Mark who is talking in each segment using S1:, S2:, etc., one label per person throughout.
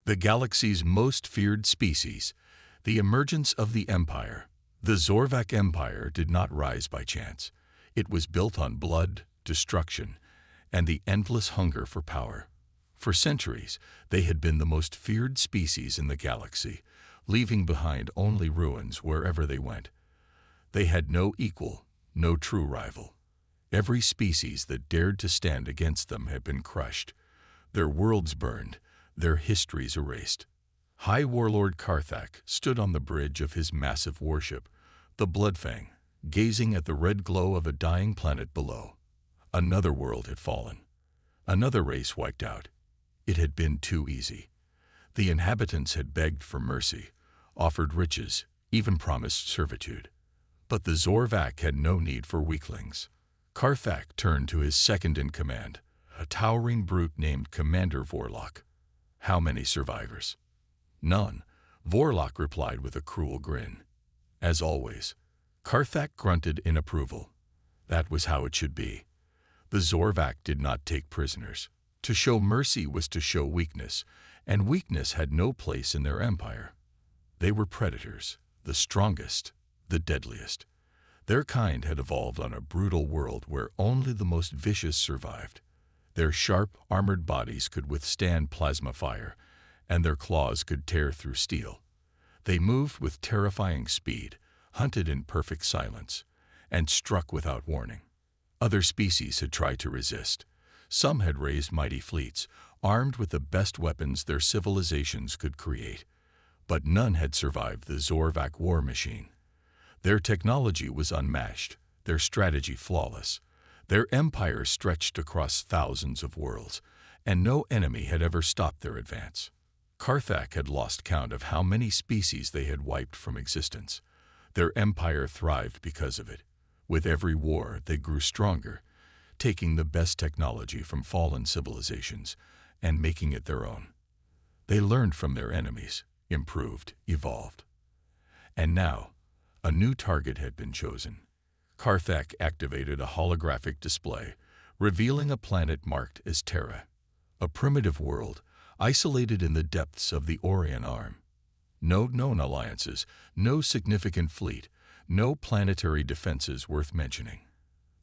S1: The galaxy's most feared species, the emergence of the Empire. The Zorvak Empire did not rise by chance. It was built on blood, destruction, and the endless hunger for power. For centuries, they had been the most feared species in the galaxy, leaving behind only ruins wherever they went. They had no equal, no true rival. Every species that dared to stand against them had been crushed, their worlds burned, their histories erased. High Warlord Karthak stood on the bridge of his massive warship, the Bloodfang, gazing at the red glow of a dying planet below. Another world had fallen. Another race wiped out. It had been too easy. The inhabitants had begged for mercy, offered riches, even promised servitude. But the Zorvak had no need for weaklings. Karthak turned to his second-in-command, a towering brute named Commander Vorlok. How many survivors? None, Vorlok replied with a cruel grin. As always, Karthak grunted in approval. That was how it should be. The Zorvak did not take prisoners. To show mercy was to show weakness, and weakness had no place in their empire. They were predators, the strongest, the deadliest. Their kind had evolved on a brutal world where only the most vicious survived. Their sharp, armored bodies could withstand plasma fire, and their claws could tear through steel. They moved with terrifying speed, hunted in perfect silence, and struck without warning. Other species had tried to resist. Some had raised mighty fleets, armed with the best weapons their civilizations could create. But none had survived the Zorvak war machine. Their technology was unmatched, their strategy flawless. Their empire stretched across thousands of worlds, and no enemy had ever stopped their advance. Karthak had lost count of how many species they had wiped from existence. Their empire thrived because of it. With every war, they grew stronger, taking the best technology from fallen civilizations and making it their own. They learned from their enemies, improved, evolved. And now, a new target had been chosen. Karthak activated a holographic display, revealing a planet marked as Terra, a primitive world isolated in the depths of the Orion Arm. No known alliances, no significant fleet, no planetary defenses worth mentioning.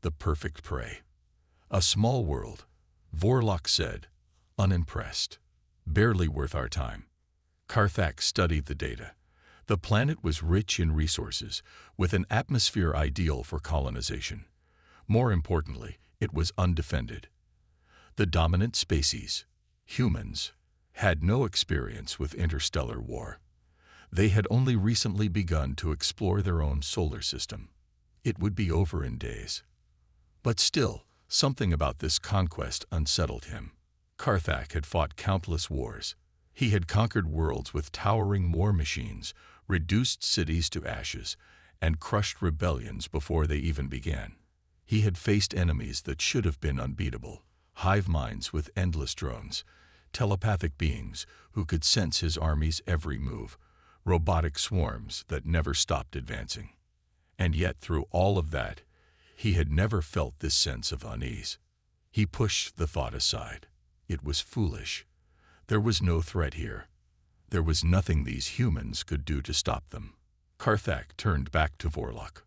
S1: The perfect prey. A small world, Vorlok said, unimpressed. Barely worth our time. Karthak studied the data. The planet was rich in resources, with an atmosphere ideal for colonization. More importantly, it was undefended. The dominant species, humans, had no experience with interstellar war. They had only recently begun to explore their own solar system. It would be over in days. But still, something about this conquest unsettled him. Karthak had fought countless wars. He had conquered worlds with towering war machines, reduced cities to ashes, and crushed rebellions before they even began. He had faced enemies that should have been unbeatable, hive minds with endless drones, telepathic beings who could sense his army's every move, robotic swarms that never stopped advancing. And yet, through all of that, he had never felt this sense of unease. He pushed the thought aside. It was foolish. There was no threat here. There was nothing these humans could do to stop them. Karthak turned back to Vorlok.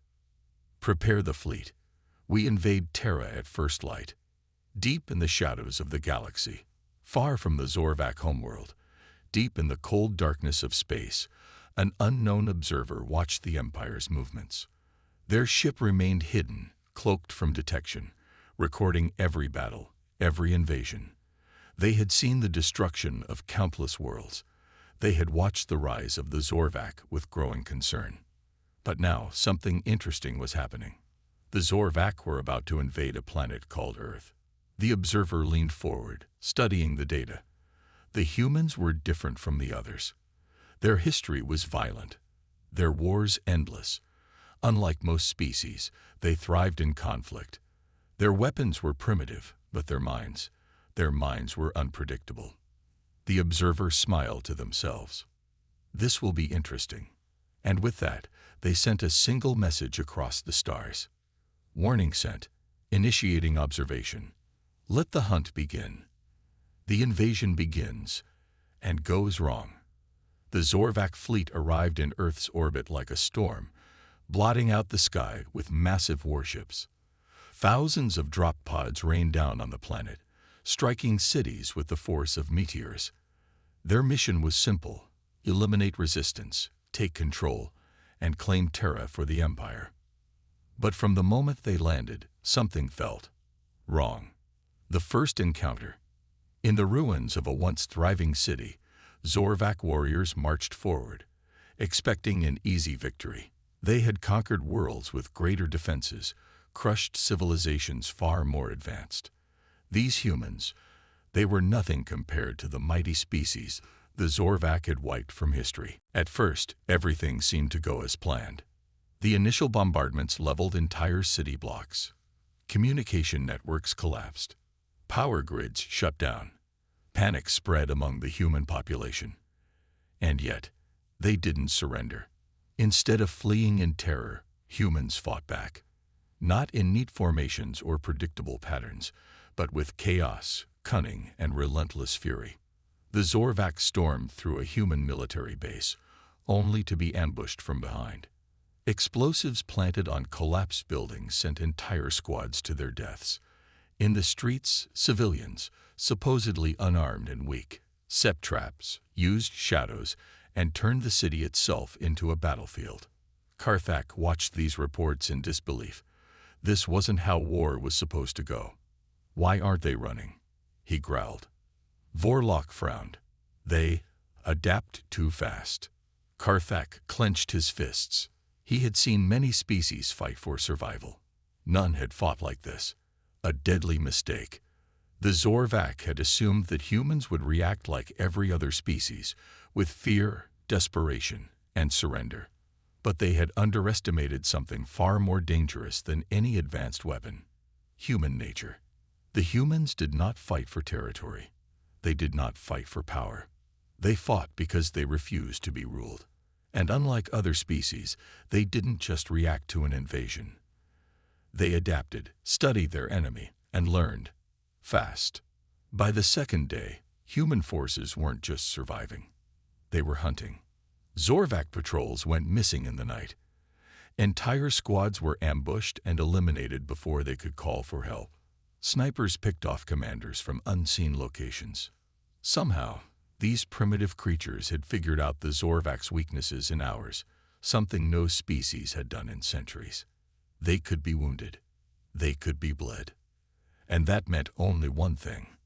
S1: Prepare the fleet. We invade Terra at first light. Deep in the shadows of the galaxy, far from the Zorvak homeworld, deep in the cold darkness of space, an unknown observer watched the Empire's movements. Their ship remained hidden, cloaked from detection, recording every battle, every invasion. They had seen the destruction of countless worlds. They had watched the rise of the Zorvak with growing concern. But now something interesting was happening. The Zorvak were about to invade a planet called Earth. The observer leaned forward, studying the data. The humans were different from the others. Their history was violent, their wars endless. Unlike most species, they thrived in conflict. Their weapons were primitive, but their minds were unpredictable. The observers smiled to themselves. This will be interesting. And with that, they sent a single message across the stars. Warning sent, initiating observation. Let the hunt begin. The invasion begins, and goes wrong. The Zorvak fleet arrived in Earth's orbit like a storm, blotting out the sky with massive warships. Thousands of drop pods rained down on the planet, striking cities with the force of meteors. Their mission was simple: eliminate resistance, take control, and claim Terra for the Empire. But from the moment they landed, something felt wrong. The first encounter. In the ruins of a once thriving city, Zorvak warriors marched forward, expecting an easy victory. They had conquered worlds with greater defenses, crushed civilizations far more advanced. These humans, they were nothing compared to the mighty species the Zorvak had wiped from history. At first, everything seemed to go as planned. The initial bombardments leveled entire city blocks. Communication networks collapsed. Power grids shut down. Panic spread among the human population. And yet, they didn't surrender. Instead of fleeing in terror, humans fought back. Not in neat formations or predictable patterns, but with chaos, cunning, and relentless fury. The Zorvak stormed through a human military base, only to be ambushed from behind. Explosives planted on collapsed buildings sent entire squads to their deaths. In the streets, civilians, supposedly unarmed and weak, set traps, used shadows, and turned the city itself into a battlefield. Karthak watched these reports in disbelief. This wasn't how war was supposed to go. "Why aren't they running?" he growled. Vorlok frowned. "They adapt too fast." Karthak clenched his fists. He had seen many species fight for survival. None had fought like this. A deadly mistake. The Zorvak had assumed that humans would react like every other species, with fear, desperation, and surrender. But they had underestimated something far more dangerous than any advanced weapon: human nature. The humans did not fight for territory. They did not fight for power. They fought because they refused to be ruled. And unlike other species, they didn't just react to an invasion. They adapted, studied their enemy, and learned fast. By the second day, human forces weren't just surviving. They were hunting. Zorvak patrols went missing in the night. Entire squads were ambushed and eliminated before they could call for help. Snipers picked off commanders from unseen locations. Somehow, these primitive creatures had figured out the Zorvak's weaknesses in hours, something no species had done in centuries. They could be wounded. They could be bled. And that meant only one thing: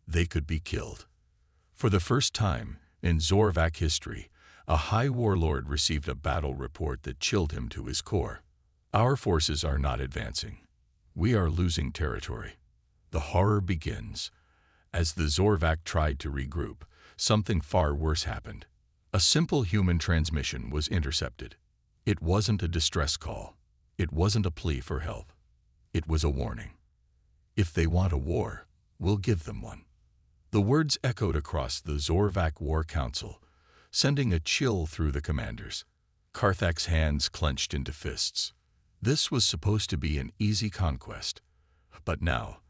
S1: they could be killed. For the first time in Zorvak history, a high warlord received a battle report that chilled him to his core. "Our forces are not advancing. We are losing territory." The horror begins. As the Zorvak tried to regroup, something far worse happened. A simple human transmission was intercepted. It wasn't a distress call. It wasn't a plea for help. It was a warning. "If they want a war, we'll give them one." The words echoed across the Zorvak War Council, sending a chill through the commanders. Karthak's hands clenched into fists. This was supposed to be an easy conquest. But now,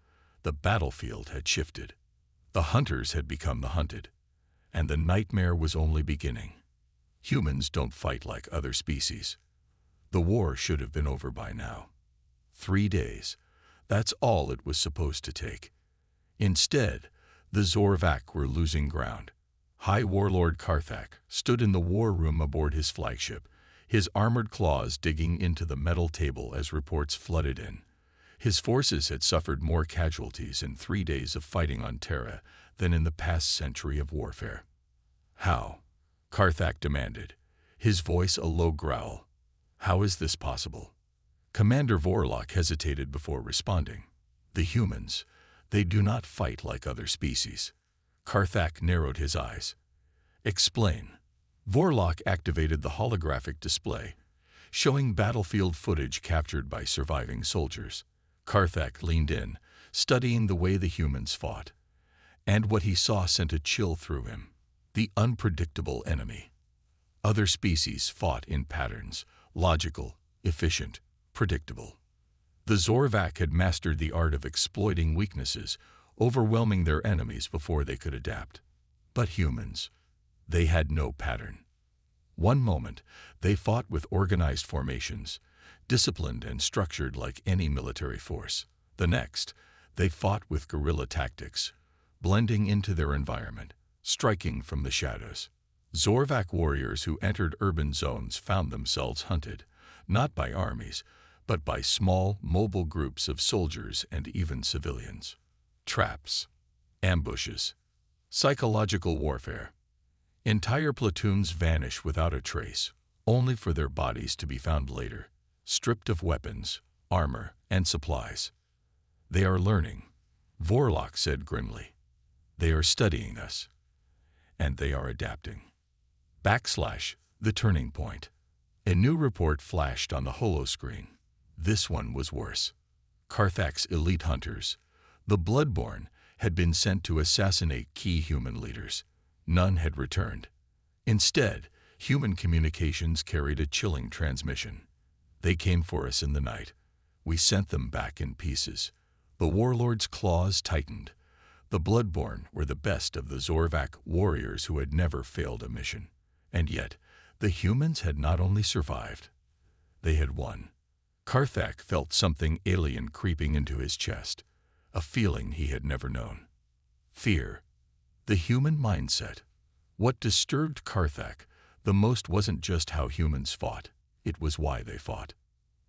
S1: the battlefield had shifted. The hunters had become the hunted. And the nightmare was only beginning. Humans don't fight like other species. The war should have been over by now. 3 days. That's all it was supposed to take. Instead, the Zorvak were losing ground. High Warlord Karthak stood in the war room aboard his flagship, his armored claws digging into the metal table as reports flooded in. His forces had suffered more casualties in 3 days of fighting on Terra than in the past century of warfare. "How?" Karthak demanded, his voice a low growl. "How is this possible?" Commander Vorlok hesitated before responding. "The humans, they do not fight like other species." Karthak narrowed his eyes. "Explain." Vorlok activated the holographic display, showing battlefield footage captured by surviving soldiers. Karthak leaned in, studying the way the humans fought. And what he saw sent a chill through him. The unpredictable enemy. Other species fought in patterns, logical, efficient, predictable. The Zorvak had mastered the art of exploiting weaknesses, overwhelming their enemies before they could adapt. But humans, They had no pattern. One moment, they fought with organized formations, disciplined and structured like any military force. The next, they fought with guerrilla tactics, blending into their environment, striking from the shadows. Zorvak warriors who entered urban zones found themselves hunted, not by armies, but by small, mobile groups of soldiers and even civilians. Traps, ambushes, psychological warfare. Entire platoons vanish without a trace, only for their bodies to be found later, stripped of weapons, armor, and supplies. They are learning, Vorlok said grimly. They are studying us, and they are adapting. The turning point. A new report flashed on the holoscreen. This one was worse. Karthak's elite hunters, the Bloodborne, had been sent to assassinate key human leaders. None had returned. Instead, human communications carried a chilling transmission. They came for us in the night. We sent them back in pieces. The warlord's claws tightened. The Bloodborne were the best of the Zorvak warriors who had never failed a mission. And yet, the humans had not only survived, they had won. Karthak felt something alien creeping into his chest, a feeling he had never known. Fear. The human mindset. What disturbed Karthak the most wasn't just how humans fought, it was why they fought.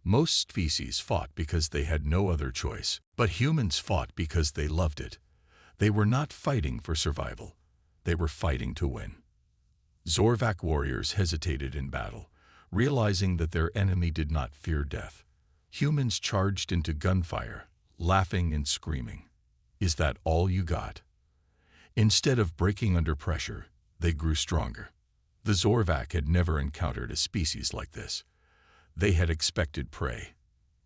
S1: Most species fought because they had no other choice, but humans fought because they loved it. They were not fighting for survival. They were fighting to win. Zorvak warriors hesitated in battle, realizing that their enemy did not fear death. Humans charged into gunfire, laughing and screaming. Is that all you got? Instead of breaking under pressure, they grew stronger. The Zorvak had never encountered a species like this. They had expected prey.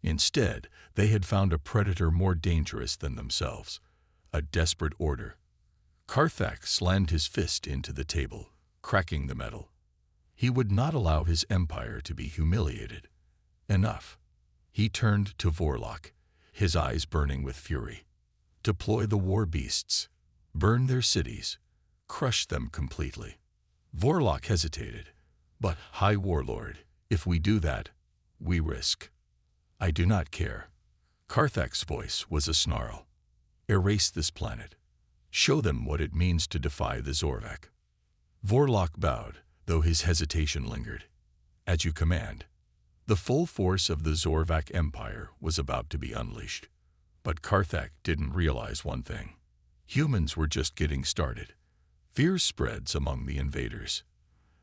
S1: Instead, they had found a predator more dangerous than themselves. A desperate order. Karthak slammed his fist into the table, cracking the metal. He would not allow his empire to be humiliated. Enough. He turned to Vorlok, his eyes burning with fury. Deploy the war beasts. Burn their cities. Crush them completely. Vorlok hesitated. But, High Warlord, if we do that, we risk. I do not care. Karthak's voice was a snarl. Erase this planet. Show them what it means to defy the Zorvak. Vorlok bowed, though his hesitation lingered. As you command. The full force of the Zorvak Empire was about to be unleashed. But Karthak didn't realize one thing. Humans were just getting started. Fear spreads among the invaders.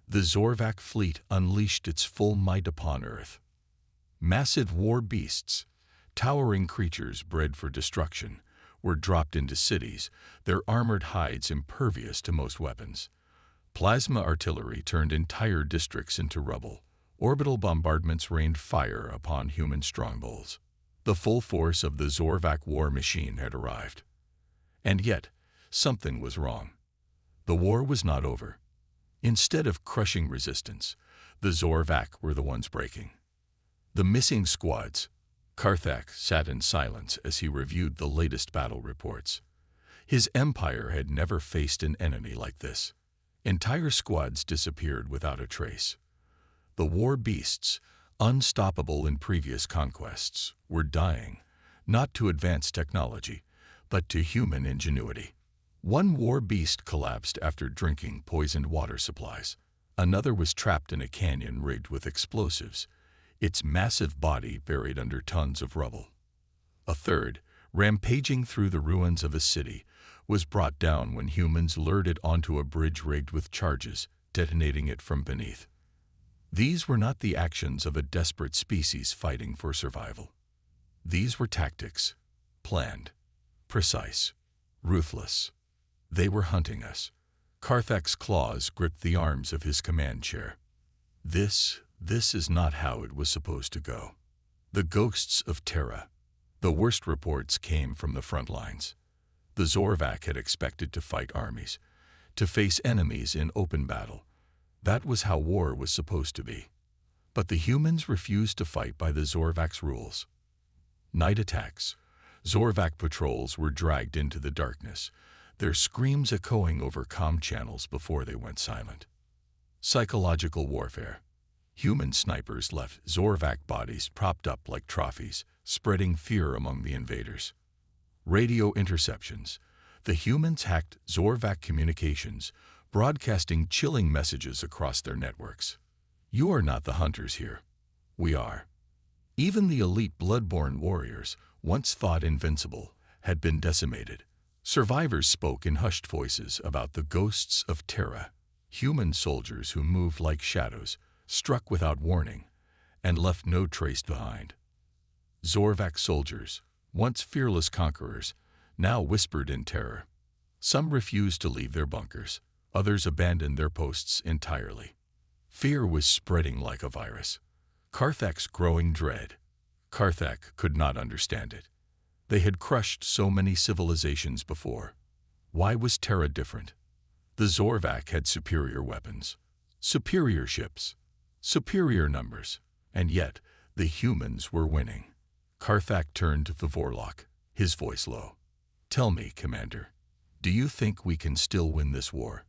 S1: The Zorvak fleet unleashed its full might upon Earth. Massive war beasts, towering creatures bred for destruction, were dropped into cities, their armored hides impervious to most weapons. Plasma artillery turned entire districts into rubble. Orbital bombardments rained fire upon human strongholds. The full force of the Zorvak war machine had arrived. And yet, something was wrong. The war was not over. Instead of crushing resistance, the Zorvak were the ones breaking. The missing squads. Karthak sat in silence as he reviewed the latest battle reports. His empire had never faced an enemy like this. Entire squads disappeared without a trace. The war beasts, unstoppable in previous conquests, were dying, not to advanced technology, but to human ingenuity. One war beast collapsed after drinking poisoned water supplies. Another was trapped in a canyon rigged with explosives, its massive body buried under tons of rubble. A third, rampaging through the ruins of a city, was brought down when humans lured it onto a bridge rigged with charges, detonating it from beneath. These were not the actions of a desperate species fighting for survival. These were tactics, planned, precise, ruthless. They were hunting us. Karthak's claws gripped the arms of his command chair. This is not how it was supposed to go. The ghosts of Terra. The worst reports came from the front lines. The Zorvak had expected to fight armies, to face enemies in open battle. That was how war was supposed to be. But the humans refused to fight by the Zorvak's rules. Night attacks. Zorvak patrols were dragged into the darkness, their screams echoing over comm channels before they went silent. Psychological warfare. Human snipers left Zorvak bodies propped up like trophies, spreading fear among the invaders. Radio interceptions. The humans hacked Zorvak communications, broadcasting chilling messages across their networks. You are not the hunters here. We are. Even the elite bloodborne warriors, once thought invincible, had been decimated. Survivors spoke in hushed voices about the ghosts of Terra, human soldiers who moved like shadows, struck without warning, and left no trace behind. Zorvak soldiers, once fearless conquerors, now whispered in terror. Some refused to leave their bunkers, others abandoned their posts entirely. Fear was spreading like a virus. Karthak's growing dread. Karthak could not understand it. They had crushed so many civilizations before. Why was Terra different? The Zorvak had superior weapons, superior ships, superior numbers, and yet the humans were winning. Karthak turned to the Vorlok, his voice low. Tell me, Commander, do you think we can still win this war?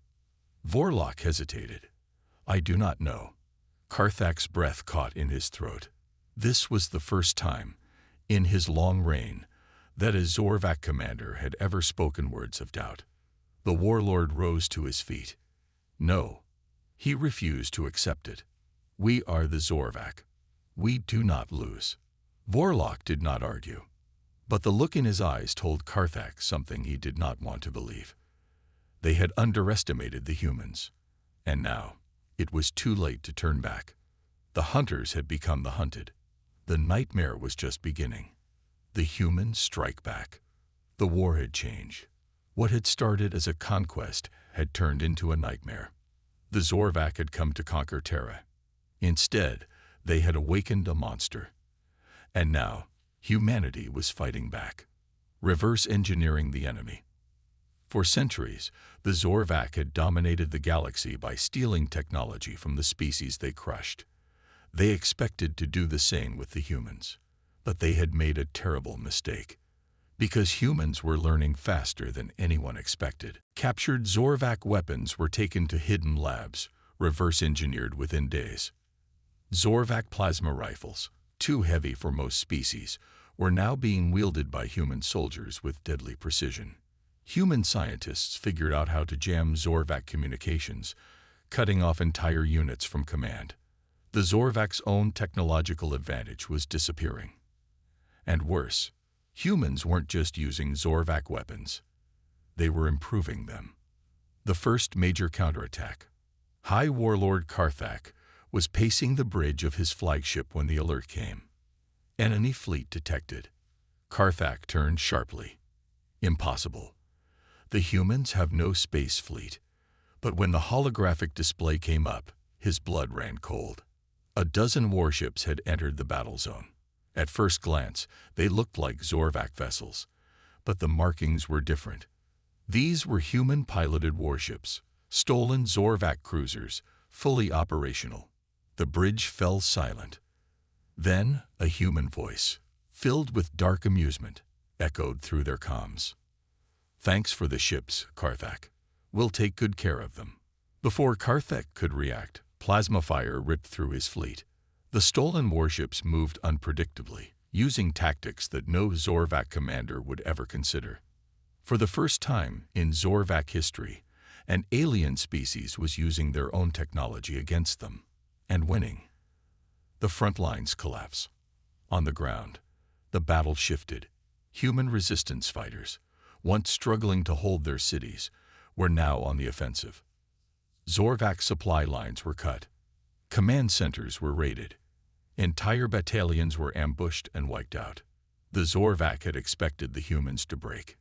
S1: Vorlok hesitated. I do not know. Karthak's breath caught in his throat. This was the first time, in his long reign, that a Zorvak commander had ever spoken words of doubt. The warlord rose to his feet. No, he refused to accept it. We are the Zorvak. We do not lose. Vorlok did not argue, but the look in his eyes told Karthak something he did not want to believe. They had underestimated the humans, and now it was too late to turn back. The hunters had become the hunted. The nightmare was just beginning. The humans strike back. The war had changed. What had started as a conquest had turned into a nightmare. The Zorvak had come to conquer Terra. Instead, they had awakened a monster. And now, humanity was fighting back, reverse engineering the enemy. For centuries, the Zorvak had dominated the galaxy by stealing technology from the species they crushed. They expected to do the same with the humans, but they had made a terrible mistake. Because humans were learning faster than anyone expected. Captured Zorvak weapons were taken to hidden labs, reverse engineered within days. Zorvak plasma rifles, too heavy for most species, were now being wielded by human soldiers with deadly precision. Human scientists figured out how to jam Zorvak communications, cutting off entire units from command. The Zorvak's own technological advantage was disappearing. And worse, humans weren't just using Zorvak weapons. They were improving them. The first major counterattack. High Warlord Karthak was pacing the bridge of his flagship when the alert came. Enemy fleet detected. Karthak turned sharply. Impossible. The humans have no space fleet. But when the holographic display came up, his blood ran cold. A dozen warships had entered the battle zone. At first glance, they looked like Zorvak vessels, but the markings were different. These were human-piloted warships, stolen Zorvak cruisers, fully operational. The bridge fell silent. Then a human voice, filled with dark amusement, echoed through their comms. Thanks for the ships, Karthak. We'll take good care of them. Before Karthak could react, plasma fire ripped through his fleet. The stolen warships moved unpredictably, using tactics that no Zorvak commander would ever consider. For the first time in Zorvak history, an alien species was using their own technology against them, and winning. The front lines collapse. On the ground, the battle shifted. Human resistance fighters, once struggling to hold their cities, were now on the offensive. Zorvak supply lines were cut. Command centers were raided. Entire battalions were ambushed and wiped out. The Zorvak had expected the humans to break.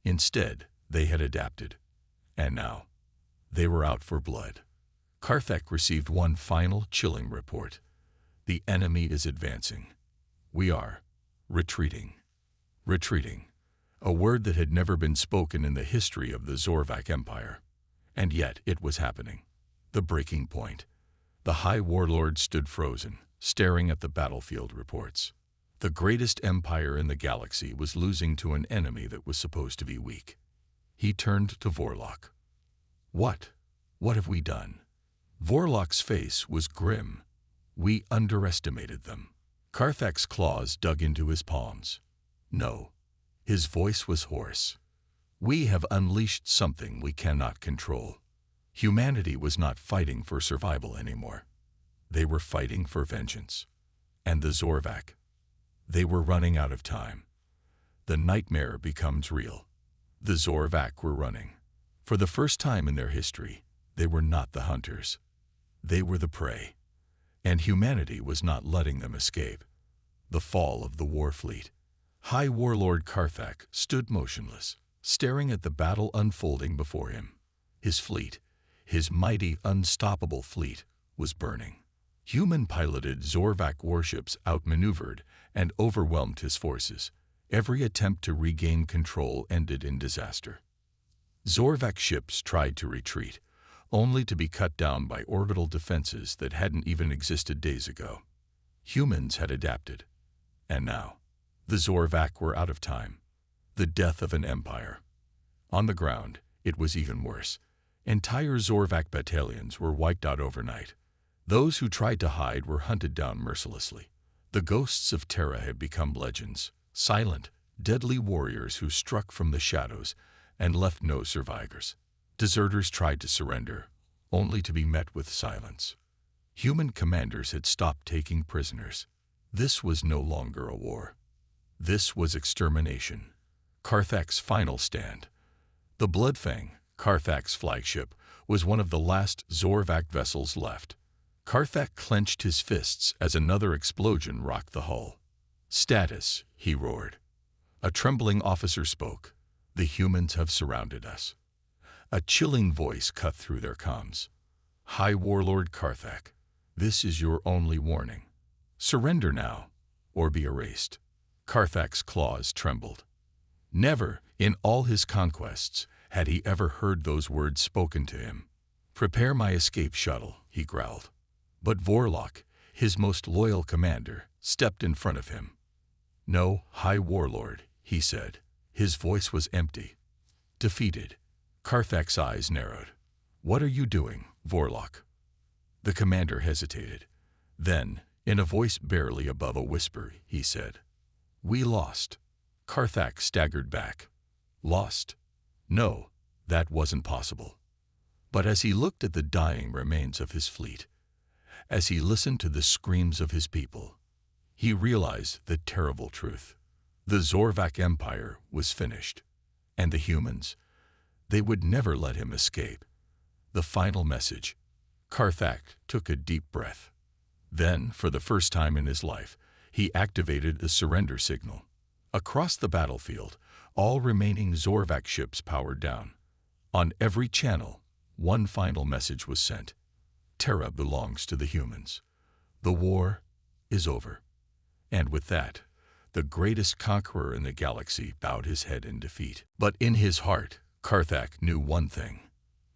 S1: Instead, they had adapted. And now, they were out for blood. Karthak received one final chilling report. The enemy is advancing. We are retreating. Retreating. A word that had never been spoken in the history of the Zorvak Empire. And yet it was happening. The breaking point. The High Warlord stood frozen, staring at the battlefield reports. The greatest empire in the galaxy was losing to an enemy that was supposed to be weak. He turned to Vorlok. What? What have we done? Vorlok's face was grim. We underestimated them. Karthak's claws dug into his palms. No. His voice was hoarse. We have unleashed something we cannot control. Humanity was not fighting for survival anymore. They were fighting for vengeance. And the Zorvak. They were running out of time. The nightmare becomes real. The Zorvak were running. For the first time in their history, they were not the hunters. They were the prey. And humanity was not letting them escape. The fall of the war fleet. High Warlord Karthak stood motionless, staring at the battle unfolding before him. His fleet, his mighty, unstoppable fleet, was burning. Human-piloted Zorvak warships outmaneuvered and overwhelmed his forces. Every attempt to regain control ended in disaster. Zorvak ships tried to retreat, only to be cut down by orbital defenses that hadn't even existed days ago. Humans had adapted. And now, the Zorvak were out of time. The death of an empire. On the ground, it was even worse. Entire Zorvak battalions were wiped out overnight. Those who tried to hide were hunted down mercilessly. The ghosts of Terra had become legends, silent, deadly warriors who struck from the shadows and left no survivors. Deserters tried to surrender, only to be met with silence. Human commanders had stopped taking prisoners. This was no longer a war. This was extermination. Karthak's final stand. The Bloodfang, Karthak's flagship, was one of the last Zorvak vessels left. Karthak clenched his fists as another explosion rocked the hull. "Status," he roared. A trembling officer spoke. "The humans have surrounded us." A chilling voice cut through their comms. "High Warlord Karthak, this is your only warning. Surrender now, or be erased." Karthak's claws trembled. Never, in all his conquests, had he ever heard those words spoken to him. "Prepare my escape shuttle," he growled. But Vorlok, his most loyal commander, stepped in front of him. "No, High Warlord," he said. His voice was empty. Defeated. Karthak's eyes narrowed. "What are you doing, Vorlok?" The commander hesitated. Then, in a voice barely above a whisper, he said, "We lost." Karthak staggered back. Lost? No, that wasn't possible. But as he looked at the dying remains of his fleet, as he listened to the screams of his people, he realized the terrible truth. The Zorvak Empire was finished. And the humans, they would never let him escape. The final message. Karthak took a deep breath. Then, for the first time in his life, he activated a surrender signal. Across the battlefield, all remaining Zorvak ships powered down. On every channel, one final message was sent. Terra belongs to the humans. The war is over. And with that, the greatest conqueror in the galaxy bowed his head in defeat. But in his heart, Karthak knew one thing.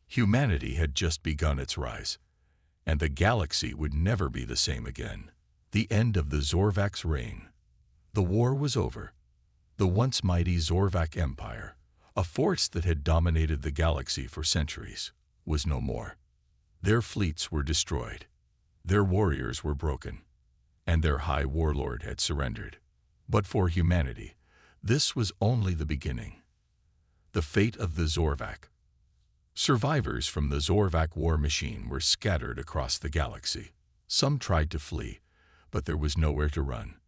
S1: Humanity had just begun its rise, and the galaxy would never be the same again. The end of the Zorvak's reign. The war was over. The once mighty Zorvak Empire, a force that had dominated the galaxy for centuries, was no more. Their fleets were destroyed. Their warriors were broken, and their high warlord had surrendered. But for humanity, this was only the beginning. The fate of the Zorvak. Survivors from the Zorvak war machine were scattered across the galaxy. Some tried to flee, but there was nowhere to run.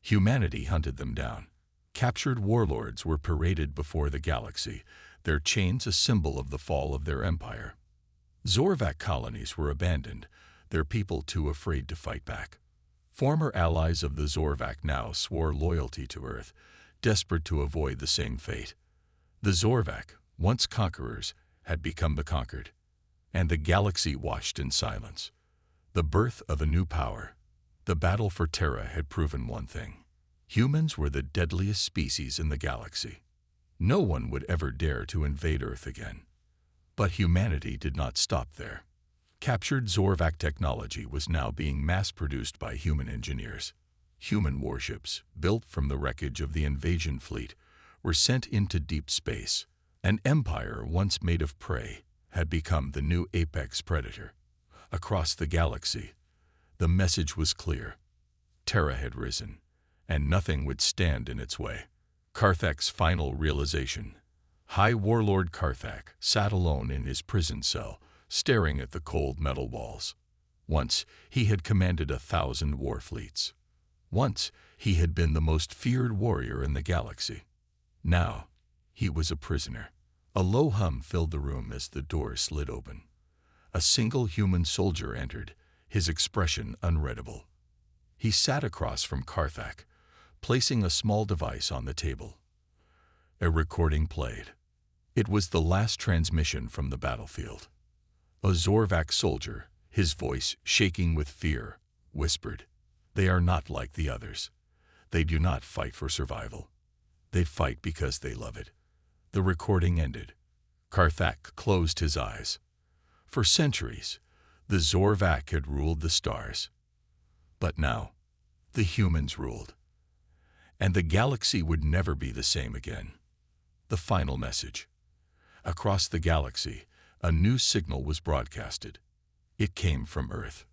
S1: Humanity hunted them down. Captured warlords were paraded before the galaxy, their chains a symbol of the fall of their empire. Zorvak colonies were abandoned, their people too afraid to fight back. Former allies of the Zorvak now swore loyalty to Earth, desperate to avoid the same fate. The Zorvak, once conquerors, had become the conquered, and the galaxy watched in silence. The birth of a new power. The battle for Terra had proven one thing. Humans were the deadliest species in the galaxy. No one would ever dare to invade Earth again. But humanity did not stop there. Captured Zorvak technology was now being mass-produced by human engineers. Human warships, built from the wreckage of the invasion fleet, were sent into deep space, An empire once made of prey had become the new apex predator. Across the galaxy, the message was clear. Terra had risen, and nothing would stand in its way. Karthak's final realization. High Warlord Karthak sat alone in his prison cell, staring at the cold metal walls. Once he had commanded 1,000 war fleets. Once he had been the most feared warrior in the galaxy. Now he was a prisoner. A low hum filled the room as the door slid open. A single human soldier entered, his expression unreadable. He sat across from Karthak, placing a small device on the table. A recording played. It was the last transmission from the battlefield. A Zorvak soldier, his voice shaking with fear, whispered, "They are not like the others. They do not fight for survival. They fight because they love it." The recording ended. Karthak closed his eyes. For centuries, the Zorvak had ruled the stars. But now, the humans ruled. And the galaxy would never be the same again. The final message. Across the galaxy, a new signal was broadcasted. It came from Earth.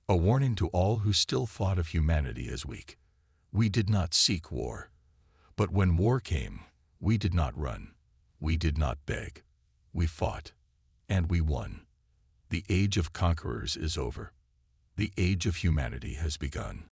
S1: A warning to all who still thought of humanity as weak. We did not seek war. But when war came, we did not run. We did not beg. We fought. And we won. The age of conquerors is over. The age of humanity has begun.